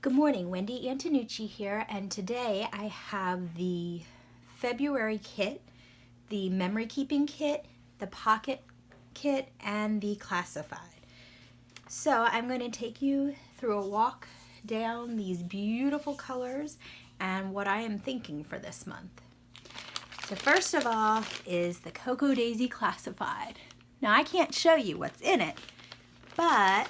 Good morning, Wendy Antonucci here, and today I have the February kit, the memory keeping kit, the pocket kit, and the classified. So I'm going to take you through a walk down these beautiful colors and what I am thinking for this month. So first of all is the Cocoa Daisy Classified. Now I can't show you what's in it, but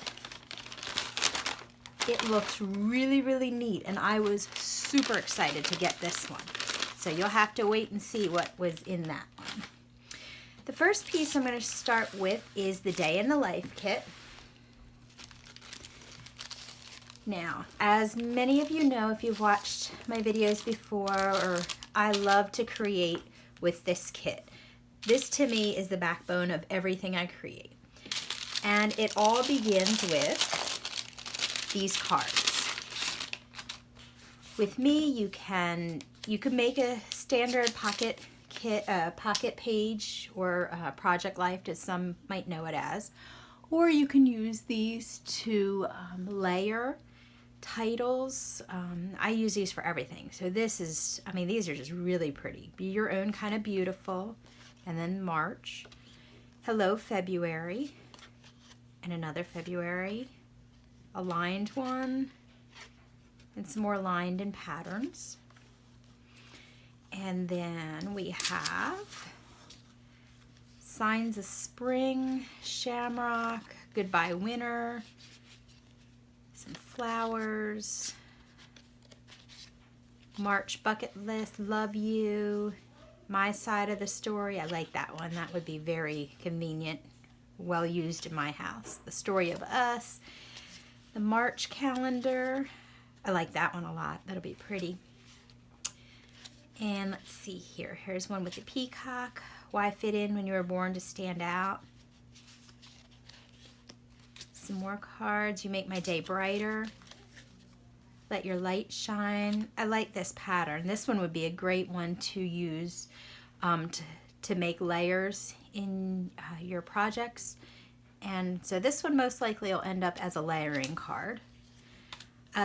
it looks really neat, and I was super excited to get this one. So you'll have to wait and see what was in that one. The first piece I'm going to start with is the Day in the Life kit. Now, as many of you know, if you've watched my videos before, I love to create with this kit. This to me is the backbone of everything I create. And it all begins with these cards. With me, you can make a standard pocket kit, pocket page, or Project Life, as some might know it as, or you can use these to layer titles. I use these for everything. So this is, these are just really pretty. Be Your Own Kind of Beautiful, and then March, Hello February, and another February, a lined one, and some more lined in patterns. And then we have Signs of Spring, Shamrock, Goodbye Winter, some flowers, March Bucket List, Love You, My Side of the Story. I like that one. That would be very convenient, well used in my house. The Story of Us, the March calendar. I like that one a lot. That'll be pretty. And let's see here. Here's one with the peacock. Why fit in when you were born to stand out? Some more cards. You make my day brighter. Let your light shine. I like this pattern. This one would be a great one to use to make layers in your projects. And so this one most likely will end up as a layering card.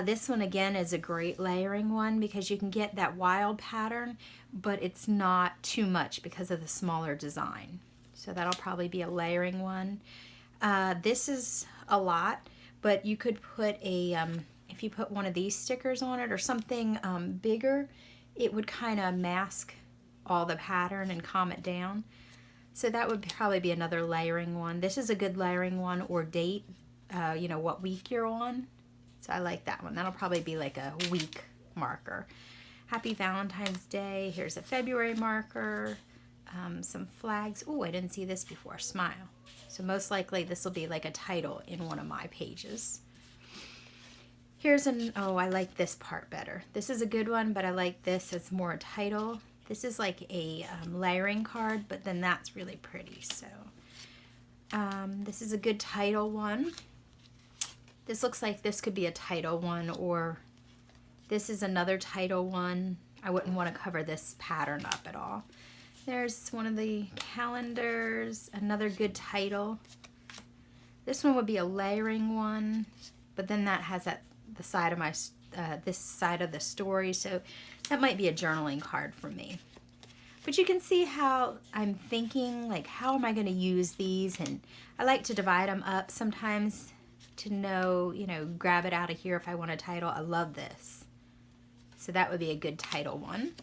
This one again is a great layering one because you can get that wild pattern, but it's not too much because of the smaller design. So that'll probably be a layering one. This is a lot, but you could put a, if you put one of these stickers on it or something bigger, it would kind of mask all the pattern and calm it down. So that would probably be another layering one. This is a good layering one, or date, what week you're on. So I like that one. That'll probably be like a week marker. Happy Valentine's Day. Here's a February marker. Some flags. Oh, I didn't see this before. Smile. So most likely this will be like a title in one of my pages. Here's I like this part better. This is a good one, but I like this as more a title. This is like a layering card, but then that's really pretty. So this is a good title one. This looks like this could be a title one, or this is another title one. I wouldn't want to cover this pattern up at all. There's one of the calendars, another good title. This one would be a layering one, but then that has the side of my this side of the story, so that might be a journaling card for me. But you can see how I'm thinking, like, how am I going to use these? And I like to divide them up sometimes to know, grab it out of here if I want a title. I love this. So that would be a good title one.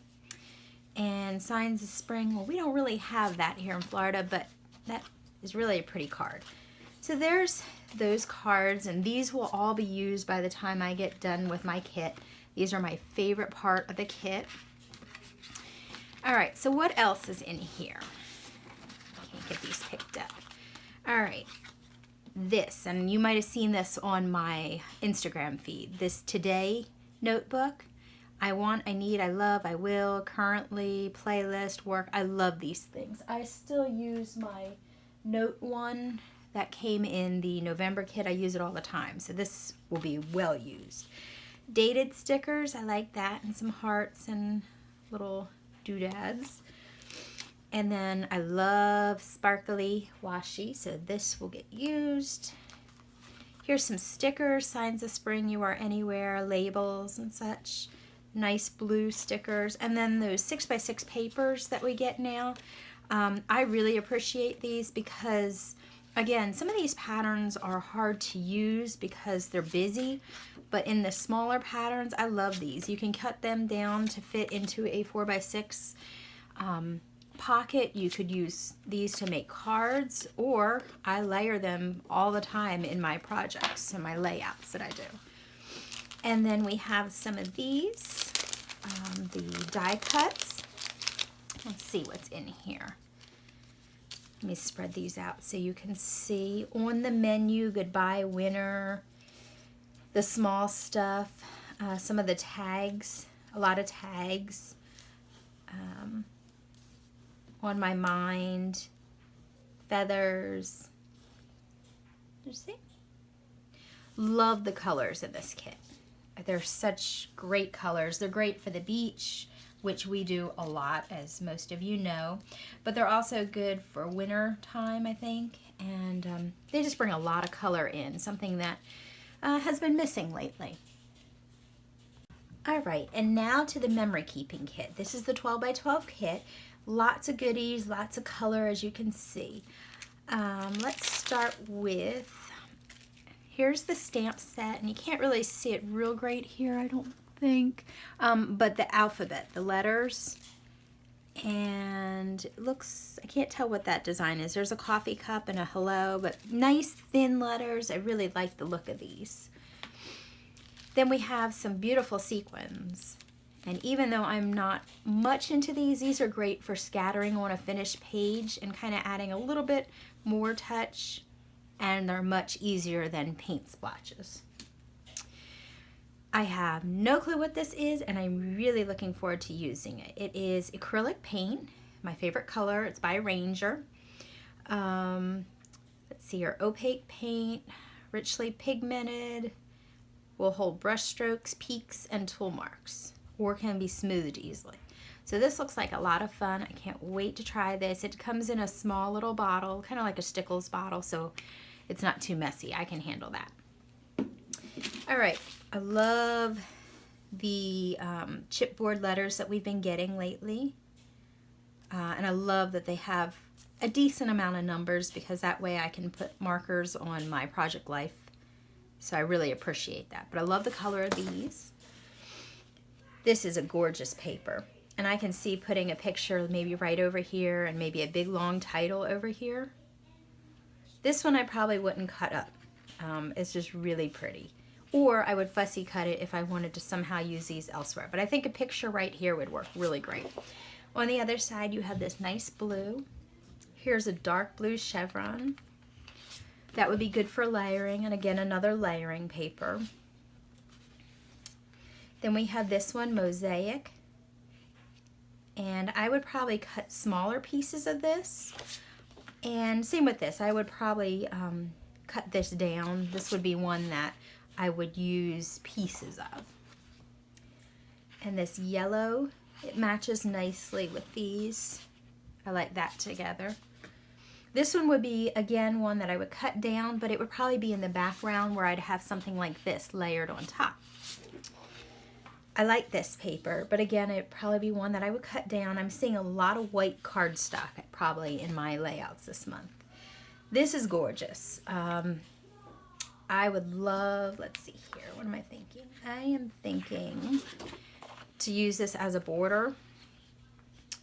And Signs of Spring, well, we don't really have that here in Florida, but that is really a pretty card. So there's those cards, and these will all be used by the time I get done with my kit. These are my favorite part of the kit. All right, so what else is in here? I can't get these picked up. All right, this, and you might have seen this on my Instagram feed, this Today notebook. I want, I need, I love, I will, currently, playlist, work. I love these things. I still use my note one that came in the November kit. I use it all the time, so this will be well used. Dated stickers, I like that, and some hearts and little doodads. And then I love sparkly washi, so this will get used. Here's some stickers, signs of spring, you are anywhere, labels and such. Nice blue stickers. And then those 6x6 papers that we get now. I really appreciate these because, again, some of these patterns are hard to use because they're busy. But in the smaller patterns, I love these. You can cut them down to fit into a 4x6 pocket. You could use these to make cards, or I layer them all the time in my projects and my layouts that I do. And then we have some of these, the die cuts. Let's see what's in here. Let me spread these out so you can see. On the menu, goodbye winter, the small stuff, some of the tags, a lot of tags. On my mind, feathers. You see? Love the colors in this kit. They're such great colors. They're great for the beach, which we do a lot, as most of you know. But they're also good for winter time, I think. And they just bring a lot of color in, something that has been missing lately. All right, and now to the memory keeping kit. This is the 12x12 kit. Lots of goodies, lots of color, as you can see. Let's start with, here's the stamp set, and you can't really see it real great here, I don't think. But the alphabet, the letters, and it looks, I can't tell what that design is. There's a coffee cup and a hello, but nice thin letters. I really like the look of these. Then we have some beautiful sequins. And even though I'm not much into these are great for scattering on a finished page and kind of adding a little bit more touch, and they're much easier than paint splotches. I have no clue what this is, and I'm really looking forward to using it. It is acrylic paint, my favorite color. It's by Ranger. Let's see here, opaque paint, richly pigmented, will hold brush strokes, peaks, and tool marks, or can be smoothed easily. So this looks like a lot of fun. I can't wait to try this. It comes in a small little bottle, kind of like a Stickles bottle, so it's not too messy. I can handle that. All right, I love the chipboard letters that we've been getting lately. And I love that they have a decent amount of numbers, because that way I can put markers on my project life. So I really appreciate that. But I love the color of these. This is a gorgeous paper, and I can see putting a picture maybe right over here and maybe a big long title over here. This one I probably wouldn't cut up. It's just really pretty. Or I would fussy cut it if I wanted to somehow use these elsewhere. But I think a picture right here would work really great. On the other side, you have this nice blue. Here's a dark blue chevron. That would be good for layering, and again, another layering paper. Then we have this one, Mosaic, and I would probably cut smaller pieces of this. And same with this, I would probably cut this down. This would be one that I would use pieces of. And this yellow, it matches nicely with these. I like that together. This one would be, again, one that I would cut down, but it would probably be in the background where I'd have something like this layered on top. I like this paper, but again, it'd probably be one that I would cut down. I'm seeing a lot of white cardstock probably in my layouts this month. This is gorgeous. I would love, let's see here, what am I thinking? I am thinking to use this as a border,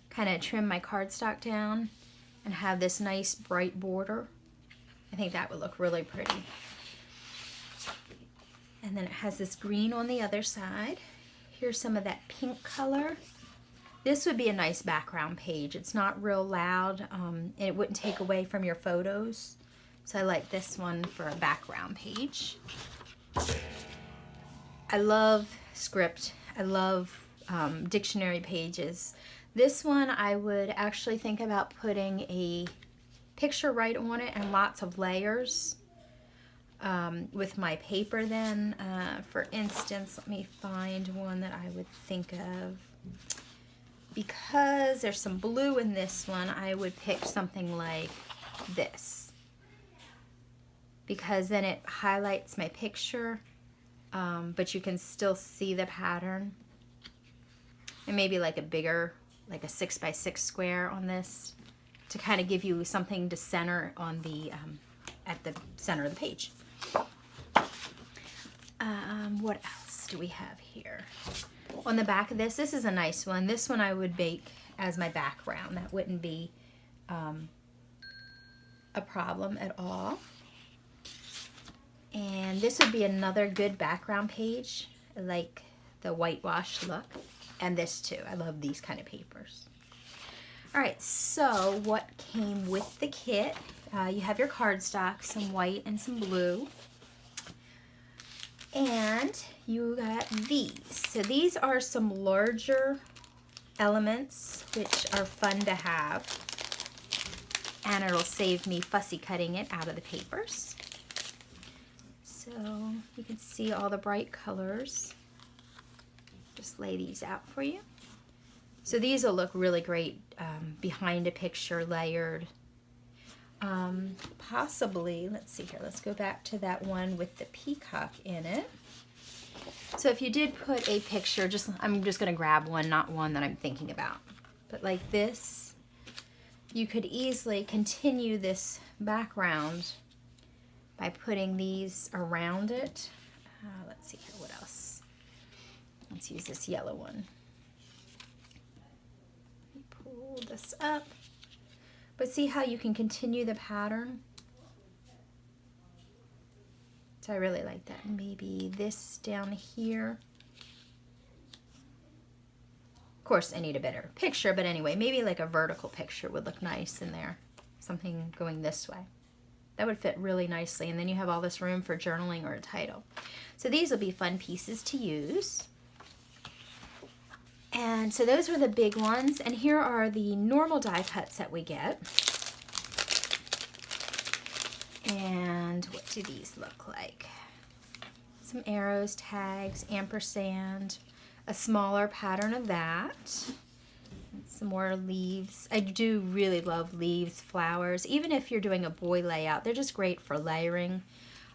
kind of trim my cardstock down and have this nice bright border. I think that would look really pretty. And then it has this green on the other side. Here's some of that pink color. This would be a nice background page. It's not real loud, and it wouldn't take away from your photos. So I like this one for a background page. I love script. I love dictionary pages. This one I would actually think about putting a picture right on it and lots of layers with my paper then. For instance, let me find one that I would think of. Because there's some blue in this one, I would pick something like this. because then it highlights my picture, but you can still see the pattern. And maybe like a bigger, like a 6x6 square on this to kind of give you something to center on the, at the center of the page. What else do we have here? On the back of this is a nice one. This one I would bake as my background. That wouldn't be a problem at all. And this would be another good background page, like the whitewash look. And this too. I love these kind of papers. All right, so what came with the kit? You have your cardstock, some white and some blue. And you got these. So these are some larger elements, which are fun to have. And it'll save me fussy cutting it out of the papers. So you can see all the bright colors. Just lay these out for you. So these will look really great behind a picture, layered. Possibly, let's see here, let's go back to that one with the peacock in it. So if you did put a picture, I'm just going to grab one, not one that I'm thinking about. But like this, you could easily continue this background by putting these around it. Let's see here, what else? Let's use this yellow one. Pull this up. But see how you can continue the pattern? So I really like that. Maybe this down here. Of course, I need a better picture, but anyway, maybe like a vertical picture would look nice in there. Something going this way. That would fit really nicely, and then you have all this room for journaling or a title. So these will be fun pieces to use. And so those were the big ones, and here are the normal die cuts that we get. And what do these look like? Some arrows, tags, ampersand, a smaller pattern of that. And some more leaves. I do really love leaves, flowers. Even if you're doing a boy layout, they're just great for layering.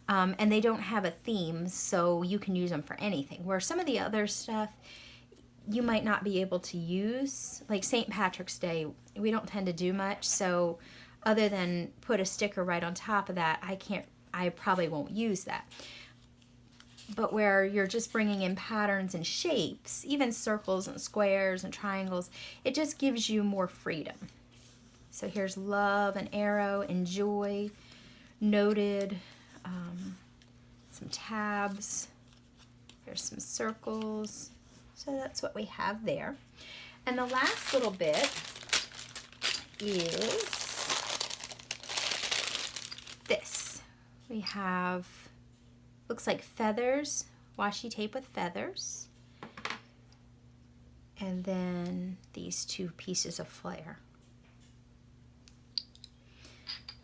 And they don't have a theme, so you can use them for anything. Where some of the other stuff, you might not be able to use. Like St. Patrick's Day, we don't tend to do much, so other than put a sticker right on top of that, I probably won't use that. But where you're just bringing in patterns and shapes, even circles and squares and triangles, it just gives you more freedom. So here's love, an arrow, enjoy, noted, some tabs, here's some circles. So that's what we have there. And the last little bit is this. We have, looks like feathers, washi tape with feathers. And then these two pieces of flare.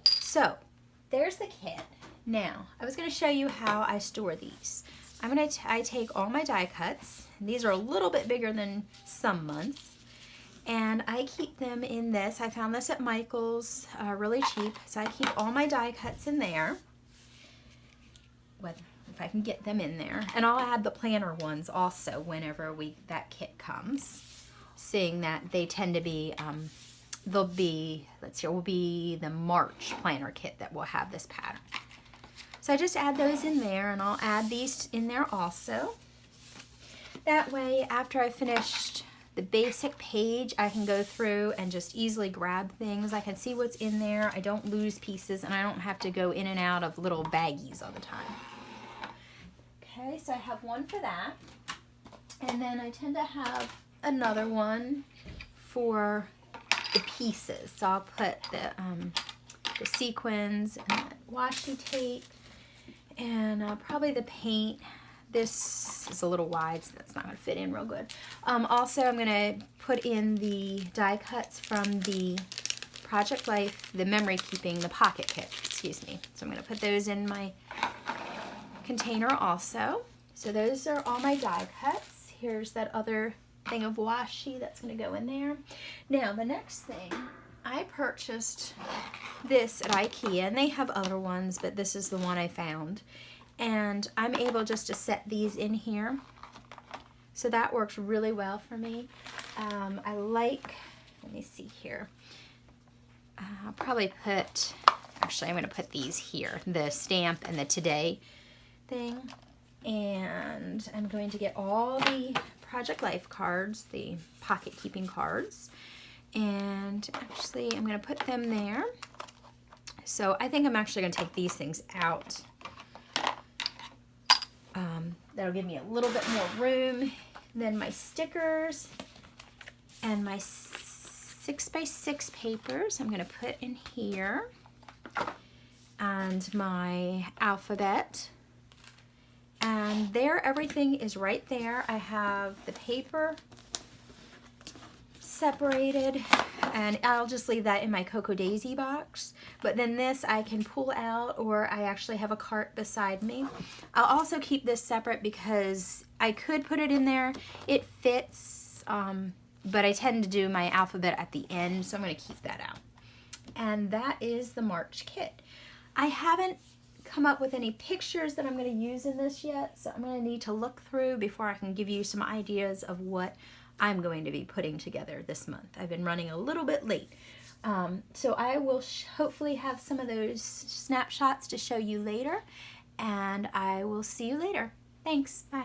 So there's the kit. Now, I was going to show you how I store these. I take all my die cuts. These are a little bit bigger than some months. And I keep them in this. I found this at Michael's, really cheap. So I keep all my die cuts in there. If I can get them in there. And I'll add the planner ones also whenever that kit comes. Seeing that they tend to be, they'll be, let's see, will be the March planner kit that will have this pattern. So I just add those in there, and I'll add these in there also. That way, after I finished the basic page, I can go through and just easily grab things. I can see what's in there. I don't lose pieces, and I don't have to go in and out of little baggies all the time. Okay, so I have one for that. And then I tend to have another one for the pieces. So I'll put the sequins and the washi tape. And probably the paint. This is a little wide, so that's not going to fit in real good. Also, I'm going to put in the die cuts from the Project Life, the memory keeping, the pocket kit, excuse me. So I'm going to put those in my container also. So those are all my die cuts. Here's that other thing of washi that's going to go in there. Now, the next thing I purchased this at IKEA, and they have other ones, but this is the one I found. And I'm able just to set these in here. So that works really well for me. I like, let me see here. I'll probably put, actually I'm going to put these here, the stamp and the today thing. And I'm going to get all the Project Life cards, the pocket keeping cards. And actually I'm going to put them there. So I think I'm actually going to take these things out. That'll give me a little bit more room. Then my stickers and my 6x6 papers I'm going to put in here. And my alphabet. And there, everything is right there. I have the paper separated, and I'll just leave that in my Cocoa Daisy box. But then this I can pull out, or I actually have a cart beside me. I'll also keep this separate because I could put it in there. It fits, but I tend to do my alphabet at the end, so I'm going to keep that out. And that is the March kit. I haven't come up with any pictures that I'm going to use in this yet, so I'm going to need to look through before I can give you some ideas of what I'm going to be putting together this month. I've been running a little bit late. So I will hopefully have some of those snapshots to show you later, and I will see you later. Thanks. Bye.